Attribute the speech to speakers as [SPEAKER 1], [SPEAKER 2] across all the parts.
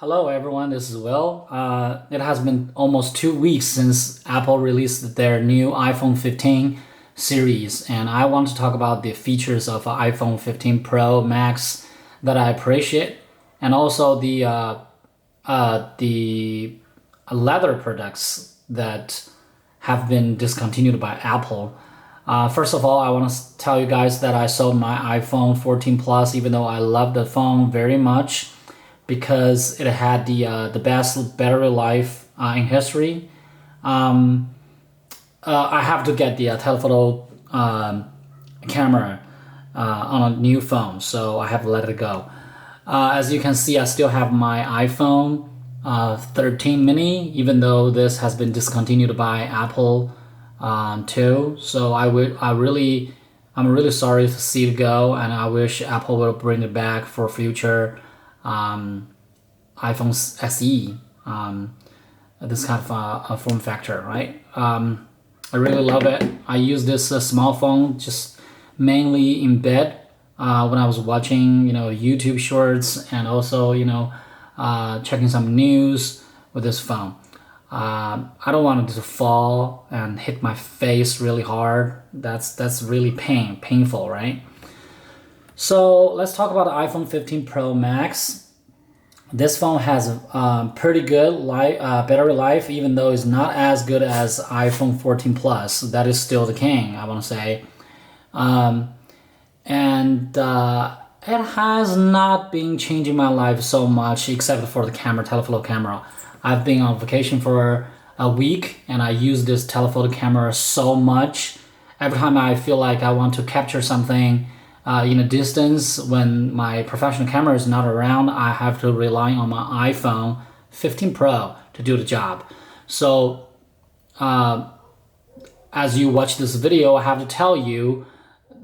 [SPEAKER 1] Hello everyone, this is Will. It has been almost 2 weeks since Apple released their new iPhone 15 series, and I want to talk about the features of iPhone 15 Pro Max that I appreciate, and also the leather products that have been discontinued by Apple. First of all, I want to tell you guys that I sold my iPhone 14 Plus, even though I love the phone very much, because it had the best battery life in history. I have to get the telephoto camera on a new phone, so I have to let it go. As you can see, I still have my iPhone 13 mini, even though this has been discontinued by Apple too. So I'm really sorry to see it go, and I wish Apple will bring it back for future iPhone SE, this kind of a form factor, right? I really love it. I use this small phone just mainly in bed when I was watching, YouTube shorts, and also, checking some news with this phone. I don't want it to fall and hit my face really hard. That's really painful, right? So let's talk about the iPhone 15 Pro Max. This phone has pretty good battery life, even though it's not as good as iPhone 14 Plus. That is still the king, I want to say. And it has not been changing my life so much, except for the telephoto camera. I've been on vacation for a week, and I use this telephoto camera so much. Every time I feel like I want to capture something in a distance when my professional camera is not around, I have to rely on my iPhone 15 Pro to do the job. So as you watch this video, I have to tell you,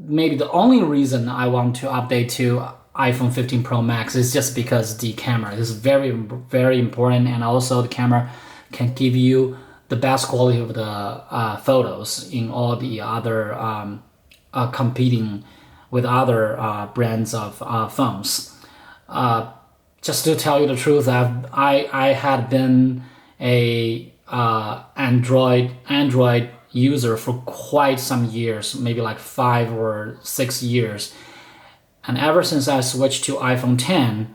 [SPEAKER 1] maybe the only reason I want to update to iPhone 15 Pro Max is just because the camera is very, very important, and also the camera can give you the best quality of the photos in all the other competing with other brands of phones. Just to tell you the truth, I had been a Android user for quite some years, maybe like 5 or 6 years, and ever since I switched to iPhone 10,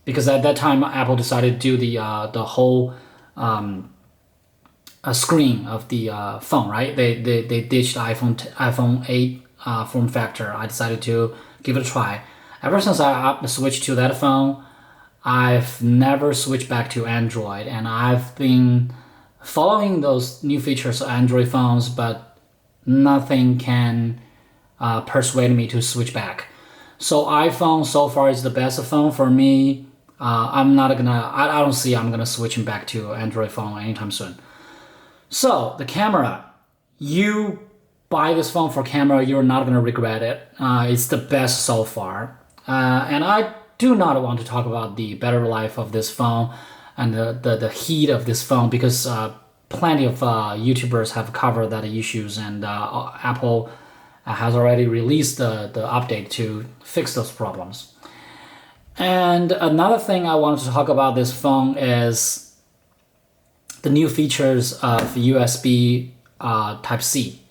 [SPEAKER 1] because at that time Apple decided to do the whole screen of the phone, right? They ditched iPhone 8 form factor. I decided to give it a try. Ever since I switched to that phone, I've never switched back to Android, and I've been following those new features of Android phones, but nothing can persuade me to switch back. So iPhone so far is the best phone for me. I don't see I'm gonna switch back to Android phone anytime soon. So the camera, you buy this phone for camera, you're not gonna regret it. It's the best so far. And I do not want to talk about the battery life of this phone and the heat of this phone, because plenty of YouTubers have covered that issues, and Apple has already released the update to fix those problems. And another thing I wanted to talk about this phone is the new features of USB Type-C.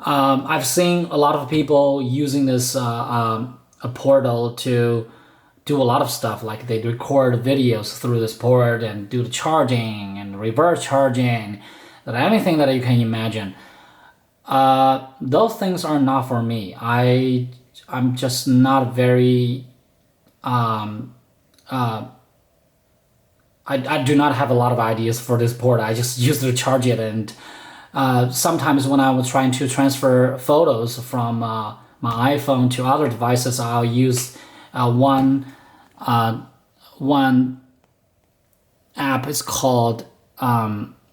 [SPEAKER 1] I've seen a lot of people using this a portal to do a lot of stuff, like they record videos through this port and do the charging and reverse charging, anything that you can imagine. Those things are not for me. I'm just not very I do not have a lot of ideas for this port. I just use it to charge it, and sometimes when I was trying to transfer photos from my iPhone to other devices, I'll use one app. Is called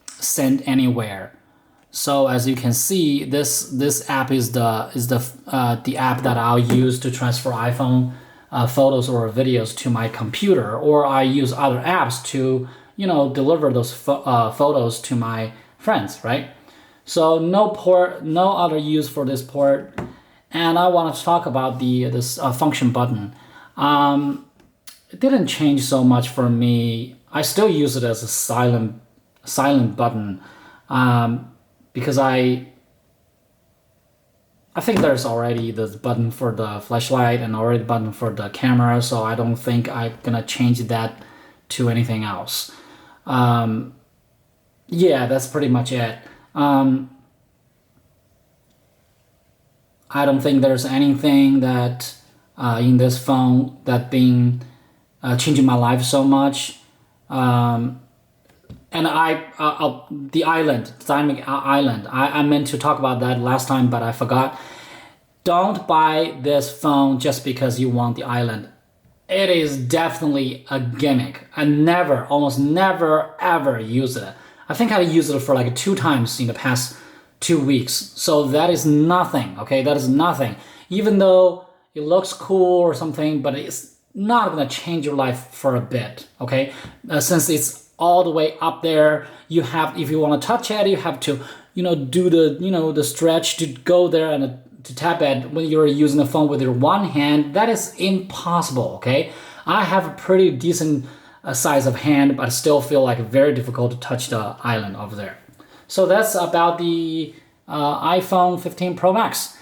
[SPEAKER 1] Send Anywhere. So as you can see, this app is the app that I'll use to transfer iPhone photos or videos to my computer, or I use other apps to deliver those photos to my friends, right? So no other use for this port. And I want to talk about this function button. it didn't change so much for me. I still use it as a silent button, because I think there's already the button for the flashlight and already the button for the camera, so I don't think I'm gonna change that to anything else. Yeah, that's pretty much it. I don't think there's anything that in this phone that been changing my life so much. And the island, dynamic island. I meant to talk about that last time, but I forgot. Don't buy this phone just because you want the island. It is definitely a gimmick. I almost never, ever use it. I think I used it for like 2 times in the past 2 weeks. So that is nothing, okay? That is nothing. Even though it looks cool or something, but it's not gonna change your life for a bit, okay? Since it's all the way up there, if you wanna touch it, you have to, do the stretch to go there and to tap it when you're using the phone with your one hand. That is impossible, okay? I have a pretty decent size of hand, but I still feel like very difficult to touch the island over there. So that's about the iPhone 15 Pro Max.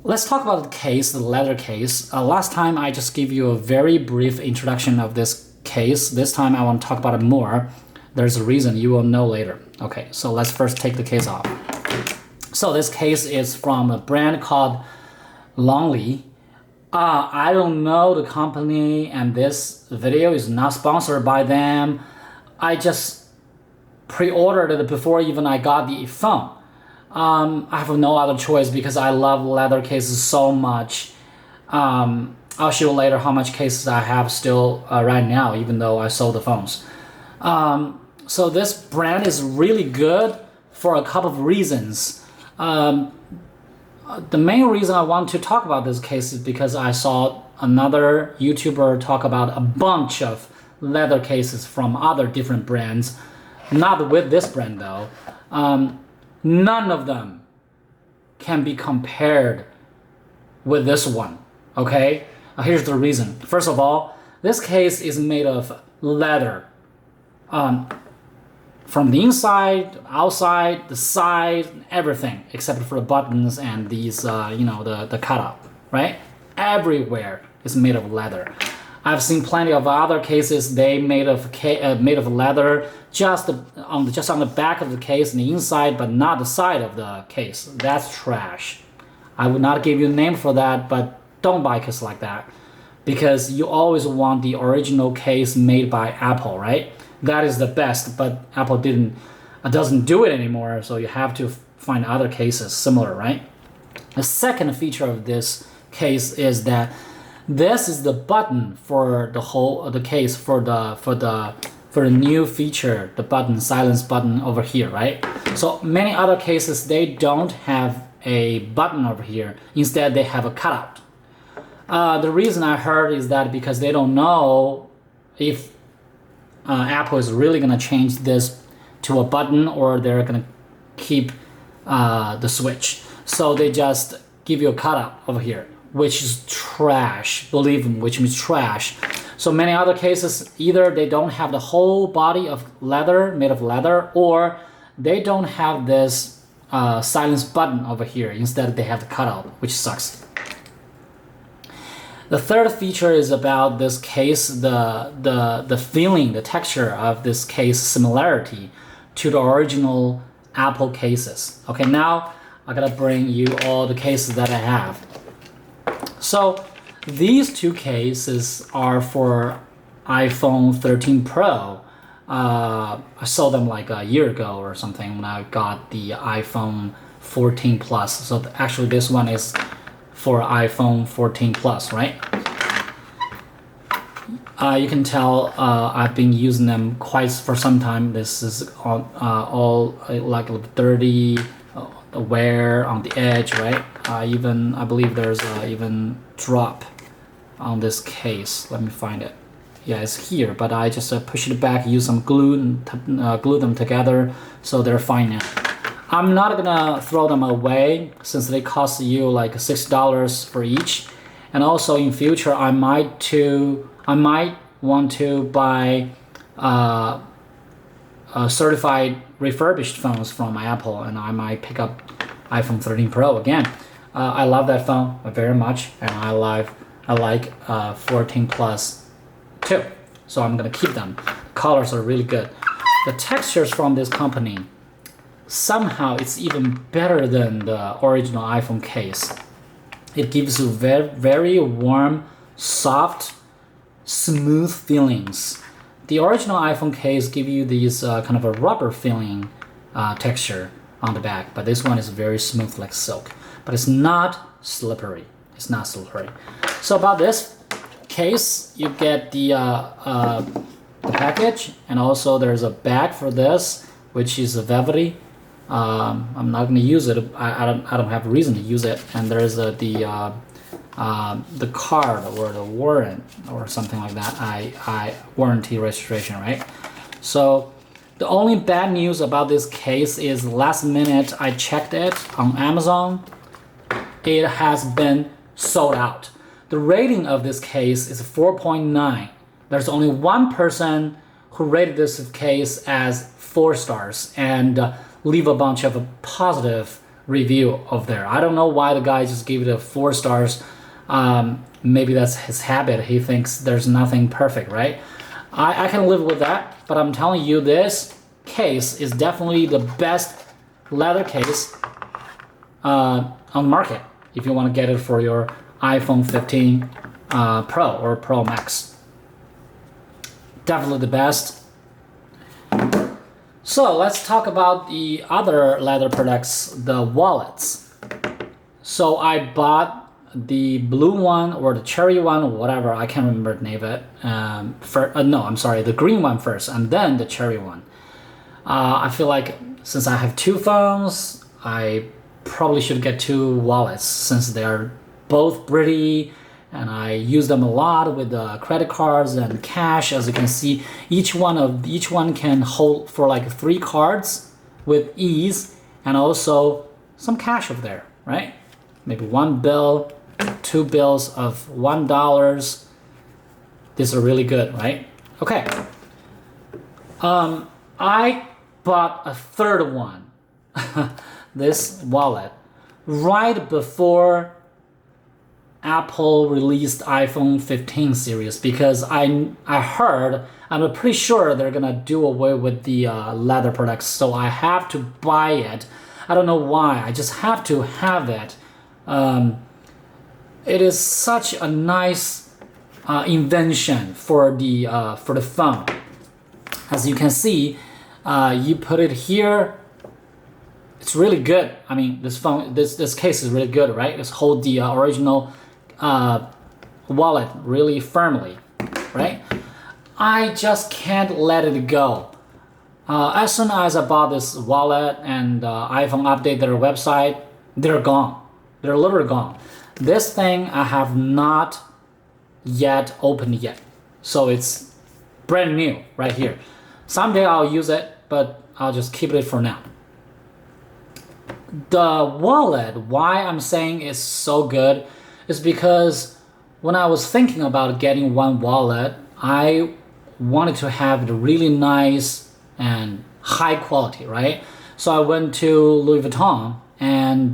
[SPEAKER 1] Let's talk about the case, the leather case. Last time I just gave you a very brief introduction of this case. This time I want to talk about it more. There's a reason, you will know later. Okay, so let's first take the case off. So this case is from a brand called Lonely. I don't know the company, and this video is not sponsored by them. I just pre-ordered it before even I got the phone. I have no other choice because I love leather cases so much. I'll show you later how much cases I have still right now, even though I sold the phones. So this brand is really good for a couple of reasons. The main reason I want to talk about this case is because I saw another YouTuber talk about a bunch of leather cases from other different brands. Not with this brand though. None of them can be compared with this one, okay? Here's the reason. First of all, this case is made of leather. From the inside, outside, the side, everything, except for the buttons and these, the cutout, right? Everywhere is made of leather. I've seen plenty of other cases they made of leather just on the back of the case and the inside, but not the side of the case. That's trash. I would not give you a name for that, but don't buy a case like that, because you always want the original case made by Apple, right? That is the best, but Apple doesn't do it anymore, so you have to find other cases similar, right? The second feature of this case is that this is the button for the case for the new feature, the button, silence button over here, right? So many other cases, they don't have a button over here. Instead, they have a cutout. The reason I heard is that because they don't know if Apple is really gonna change this to a button or they're gonna keep the switch. So they just give you a cutout over here, which is trash, believe me, which means trash. So many other cases, either they don't have the whole body of leather, made of leather, or they don't have this silence button over here. Instead, they have the cutout, which sucks. The third feature is about this case, the feeling, the texture of this case similarity to the original Apple cases. Okay, now I gotta bring you all the cases that I have. So these two cases are for iPhone 13 Pro. I sold them like a year ago or something when I got the iPhone 14 Plus. So actually this one is for iPhone 14 Plus, right? You can tell I've been using them quite for some time. This is all like dirty wear on the edge, right? I believe there's even drop on this case. Let me find it. Yeah, it's here, but I just push it back, use some glue and glue them together so they're fine now. I'm not gonna throw them away since they cost you like $6 for each, And also in future, I might want to buy certified refurbished phones from Apple, and I might pick up iPhone 13 Pro again. I love that phone very much, and I like 14 Plus too. So I'm gonna keep them. Colors are really good. The textures from this company, somehow it's even better than the original iPhone case. It gives you very, very warm, soft, smooth feelings. The original iPhone case give you these kind of a rubber feeling texture on the back, but this one is very smooth like silk. But it's not slippery. It's not slippery. So about this case, you get the package, and also there's a bag for this, which is a velvety. I'm not going to use it. I don't have a reason to use it. And there's the card or the warrant or something like that. I warranty registration, right? So the only bad news about this case is last minute I checked it on Amazon. It has been sold out. The rating of this case is 4.9. There's only one person who rated this case as 4 stars and leave a bunch of a positive review of there. I don't know why the guy just gave it a 4 stars. Maybe that's his habit. He thinks there's nothing perfect, right? I can live with that, but I'm telling you, this case is definitely the best leather case on the market if you want to get it for your iPhone 15 Pro or Pro Max. Definitely the best. So let's talk about the other leather products, the wallets. So I bought the blue one or the cherry one or whatever, I can't remember the name of it. No, I'm sorry, the green one first and then the cherry one. I feel like since I have 2 phones, I probably should get 2 wallets since they are both pretty and I use them a lot with credit cards and cash. As you can see, each one can hold for like 3 cards with ease, and also some cash over there, right? Maybe 1 bill, 2 bills of $1. These are really good, right? Okay. I bought a third one, this wallet, right before Apple released iPhone 15 series, because I heard, I'm pretty sure they're gonna do away with the leather products, so I have to buy it. I don't know why, I just have to have it. It is such a nice invention for the phone. As you can see, you put it here. It's really good. I mean, this case is really good, right? It's hold the original wallet really firmly, right? I just can't let it go. As soon as I bought this wallet and iPhone update their website, they're gone. They're literally gone. This thing I have not yet opened yet. So it's brand new right here. Someday I'll use it, but I'll just keep it for now. The wallet, why I'm saying it's so good is because when I was thinking about getting one wallet, I wanted to have it really nice and high quality, right? So I went to Louis Vuitton and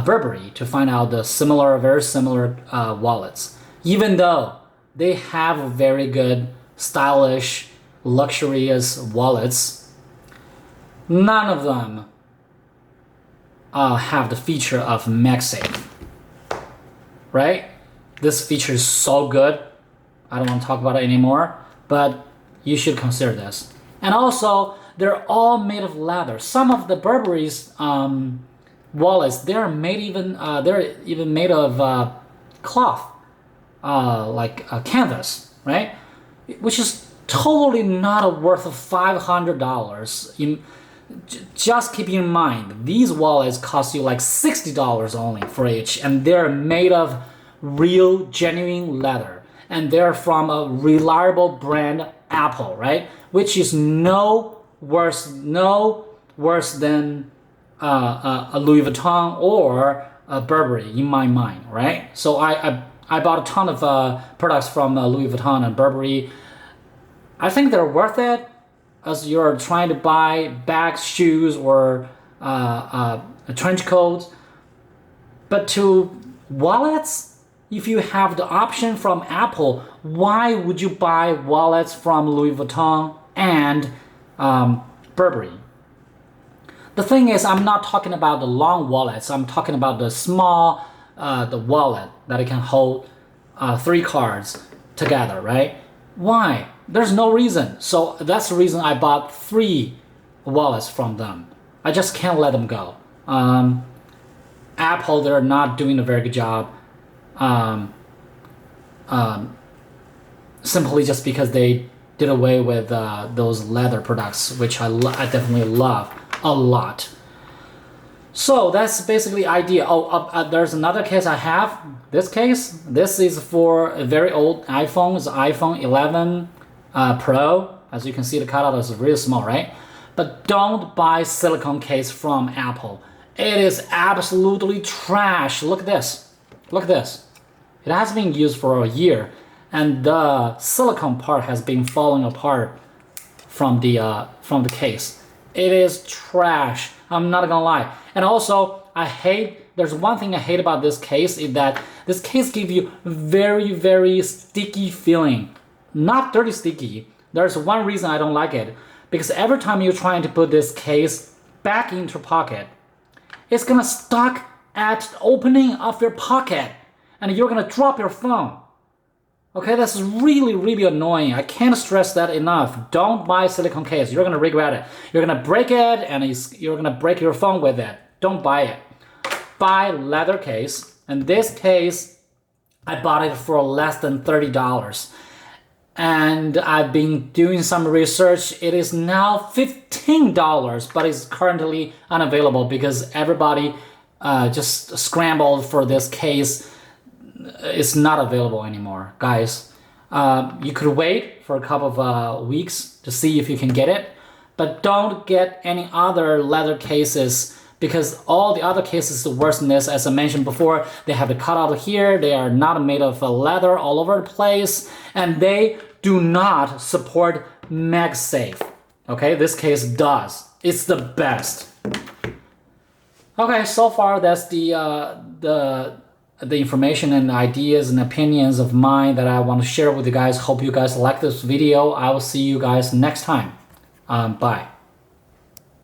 [SPEAKER 1] Burberry to find out the very similar wallets. Even though they have very good, stylish, luxurious wallets, none of them have the feature of MagSafe, right? This feature is so good. I don't want to talk about it anymore, but you should consider this. And also, they're all made of leather. Some of the Burberry's wallets, they're even made of cloth, like canvas, right? Which is totally not worth of $500. Just keep in mind, these wallets cost you like $60 only for each, and they're made of real, genuine leather, and they're from a reliable brand, Apple, right? Which is no worse than a Louis Vuitton or Burberry in my mind, right? So I bought a ton of products from Louis Vuitton and Burberry. I think they're worth it as you're trying to buy bags, shoes, or trench coats. But to wallets, if you have the option from Apple, why would you buy wallets from Louis Vuitton and Burberry? The thing is, I'm not talking about the long wallets. I'm talking about the small, the wallet that it can hold 3 cards together, right? Why? There's no reason. So that's the reason I bought 3 wallets from them. I just can't let them go. Apple, they're not doing a very good job. Simply just because they did away with those leather products, which I definitely love a lot. So that's basically the idea. There's another case I have. This is for a very old iPhone. It's iPhone 11 Pro. As you can see, the cutout is really small, right? But don't buy silicone case from Apple. It is absolutely trash. Look at this. Look at this. It has been used for a year, and the silicone part has been falling apart from the case. It is trash. I'm not gonna lie. And also, there's one thing I hate about this case is that this case gives you very, very sticky feeling. Not dirty sticky. There's one reason I don't like it. Because every time you're trying to put this case back into your pocket, it's gonna stuck at the opening of your pocket and you're gonna drop your phone. Okay, that's really, really annoying. I can't stress that enough. Don't buy silicone case. You're gonna regret it. You're gonna break it and you're gonna break your phone with it. Don't buy it. Buy leather case. And this case, I bought it for less than $30. And I've been doing some research. It is now $15, but it's currently unavailable because everybody just scrambled for this case. It's not available anymore, guys. You could wait for a couple of weeks to see if you can get it, but don't get any other leather cases because all the other cases are worse than this. As I mentioned before, they have the cutout here. They are not made of leather all over the place, and they do not support MagSafe. Okay, this case does. It's the best. Okay, so far that's the information and ideas and opinions of mine that I want to share with you guys. Hope you guys like this video. I will see you guys next time. Bye.